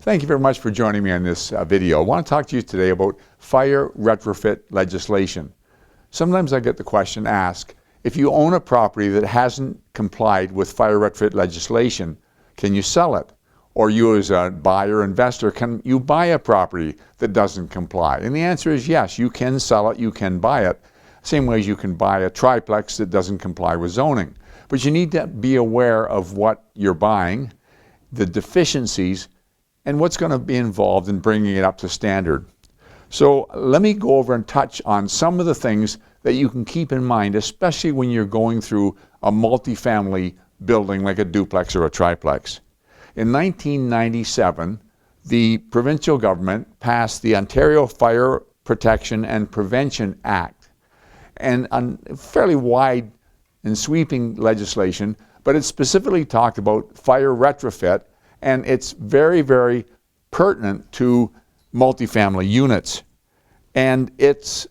Thank you very much for joining me on this video. I want to talk to you today about fire retrofit legislation. Sometimes I get the question asked, if you own a property that hasn't complied with fire retrofit legislation, can you sell it? Or you as a buyer investor, can you buy a property that doesn't comply? And the answer is yes, you can sell it, you can buy it. Same way as you can buy a triplex that doesn't comply with zoning. But you need to be aware of what you're buying, the deficiencies, and what's going to be involved in bringing it up to standard. So let me go over and touch on some of the things that you can keep in mind, especially when you're going through a multifamily building like a duplex or a triplex. In 1997, the provincial government passed the Ontario Fire Protection and Prevention Act, and a fairly wide and sweeping legislation, but it specifically talked about fire retrofit, and it's very, very pertinent to multifamily units. And it's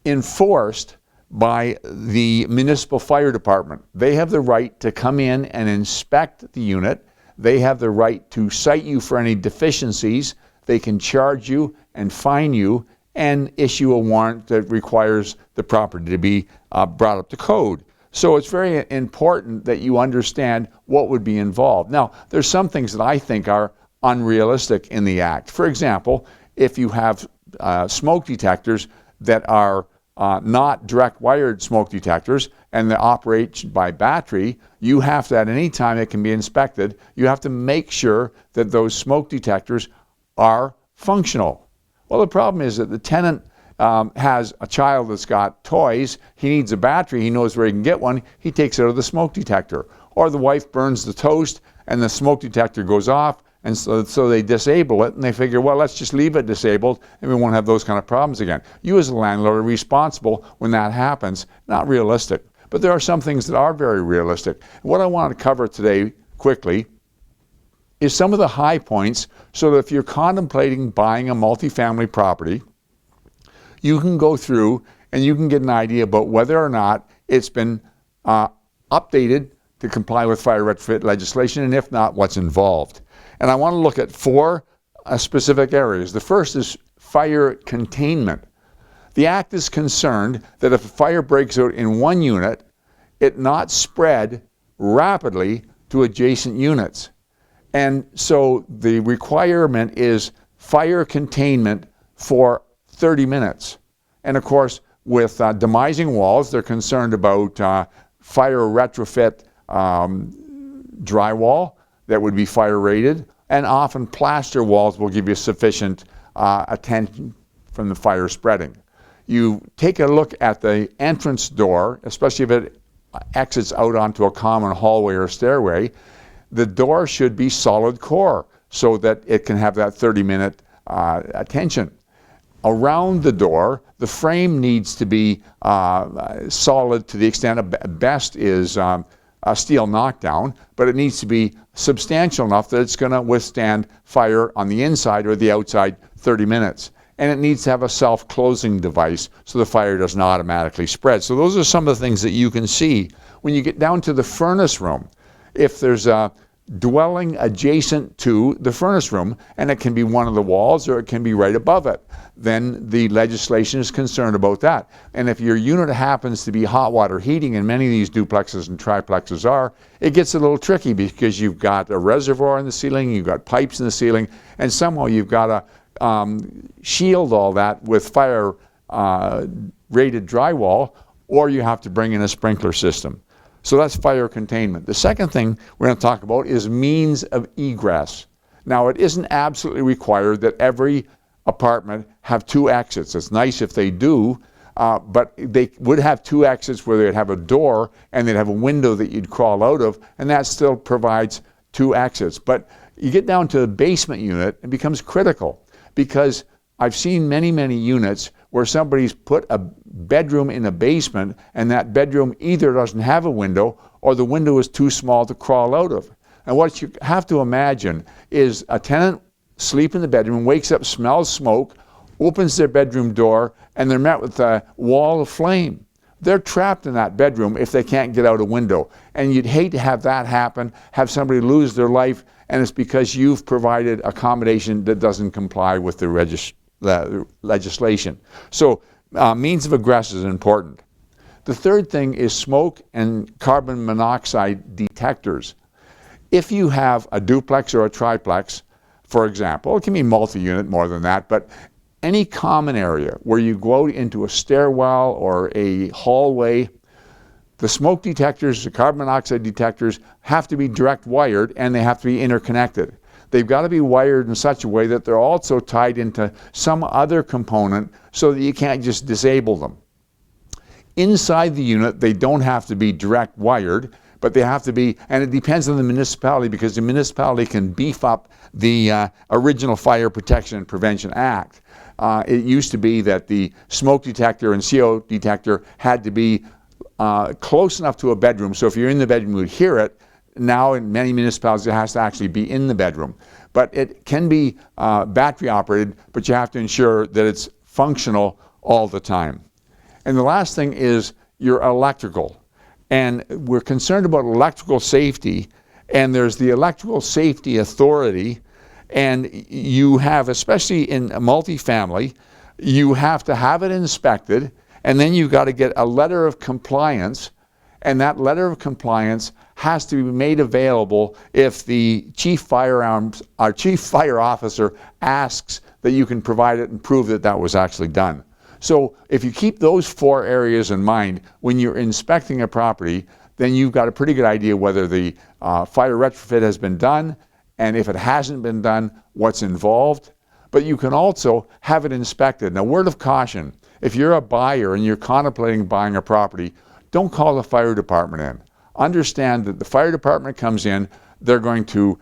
enforced by the municipal fire department. They have the right to come in and inspect the unit. They have the right to cite you for any deficiencies. They can charge you and fine you and issue a warrant that requires the property to be brought up to code. So it's very important that you understand what would be involved. Now, there's some things that I think are unrealistic in the Act. For example, if you have smoke detectors that are not direct wired smoke detectors and they operate by battery, you have to, at any time it can be inspected, you have to make sure that those smoke detectors are functional. Well, the problem is that the tenant has a child that's got toys, he needs a battery, he knows where he can get one, he takes it out of the smoke detector. Or the wife burns the toast and the smoke detector goes off, and so they disable it and they figure, well, let's just leave it disabled and we won't have those kind of problems again. You as a landlord are responsible when that happens. Not realistic. But there are some things that are very realistic. What I want to cover today quickly is some of the high points so that if you're contemplating buying a multifamily property, you can go through and you can get an idea about whether or not it's been updated to comply with fire retrofit legislation, and if not, what's involved. And I want to look at four specific areas. The first is fire containment. The Act is concerned that if a fire breaks out in one unit, it not spread rapidly to adjacent units. And so the requirement is fire containment for 30 minutes. And of course, with demising walls, they're concerned about fire retrofit drywall that would be fire rated, and often plaster walls will give you sufficient attention from the fire spreading. You take a look at the entrance door, especially if it exits out onto a common hallway or stairway, the door should be solid core so that it can have that 30-minute attention. Around the door, the frame needs to be solid to the extent of best is a steel knockdown, but it needs to be substantial enough that it's going to withstand fire on the inside or the outside 30 minutes. And it needs to have a self-closing device so the fire doesn't automatically spread. So those are some of the things that you can see. When you get down to the furnace room, if there's a dwelling adjacent to the furnace room, and it can be one of the walls or it can be right above it, then the legislation is concerned about that. And if your unit happens to be hot water heating, and many of these duplexes and triplexes are, it gets a little tricky because you've got a reservoir in the ceiling, you've got pipes in the ceiling, and somehow you've got to shield all that with fire rated drywall, or you have to bring in a sprinkler system. So that's fire containment. The second thing we're going to talk about is means of egress. Now, it isn't absolutely required that every apartment have two exits. It's nice if they do, but they would have two exits where they'd have a door and they'd have a window that you'd crawl out of, and that still provides two exits. But you get down to the basement unit, it becomes critical, because I've seen many, many units where somebody's put a bedroom in a basement and that bedroom either doesn't have a window or the window is too small to crawl out of. And what you have to imagine is a tenant sleeps in the bedroom, wakes up, smells smoke, opens their bedroom door, and they're met with a wall of flame. They're trapped in that bedroom if they can't get out a window. And you'd hate to have that happen, have somebody lose their life and it's because you've provided accommodation that doesn't comply with the legislation. So means of egress is important. The third thing is smoke and carbon monoxide detectors. If you have a duplex or a triplex, for example, it can be multi-unit, more than that, but any common area where you go into a stairwell or a hallway, the smoke detectors, the carbon monoxide detectors have to be direct wired, and they have to be interconnected. They've got to be wired in such a way that they're also tied into some other component so that you can't just disable them. Inside the unit, they don't have to be direct wired, but they have to be, and it depends on the municipality, because the municipality can beef up the original Fire Protection and Prevention Act. It used to be that the smoke detector and CO detector had to be close enough to a bedroom, so if you're in the bedroom, you'd hear it. Now in many municipalities, it has to actually be in the bedroom. But it can be battery operated, but you have to ensure that it's functional all the time. And the last thing is your electrical. And we're concerned about electrical safety, and there's the Electrical Safety Authority, and you have, especially in a multifamily, you have to have it inspected, and then you've got to get a letter of compliance, and that letter of compliance has to be made available if the chief fire officer asks that you can provide it and prove that that was actually done. So if you keep those 4 areas in mind when you're inspecting a property, then you've got a pretty good idea whether the fire retrofit has been done, and if it hasn't been done, what's involved. But you can also have it inspected. Now, word of caution, if you're a buyer and you're contemplating buying a property, don't call the fire department in. Understand that the fire department comes in, they're going to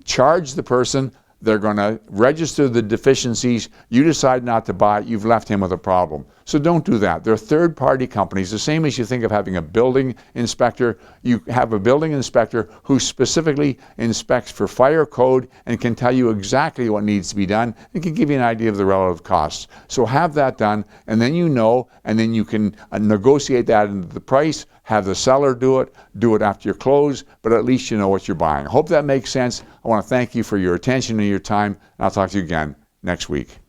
charge the person, they're going to register the deficiencies. You decide not to buy it, you've left him with a problem. So don't do that. They're third-party companies, the same as you think of having a building inspector. You have a building inspector who specifically inspects for fire code and can tell you exactly what needs to be done and can give you an idea of the relative costs. So have that done, and then you know, and then you can negotiate that into the price, have the seller do it after you close, but at least you know what you're buying. I hope that makes sense. I want to thank you for your attention and your time, and I'll talk to you again next week.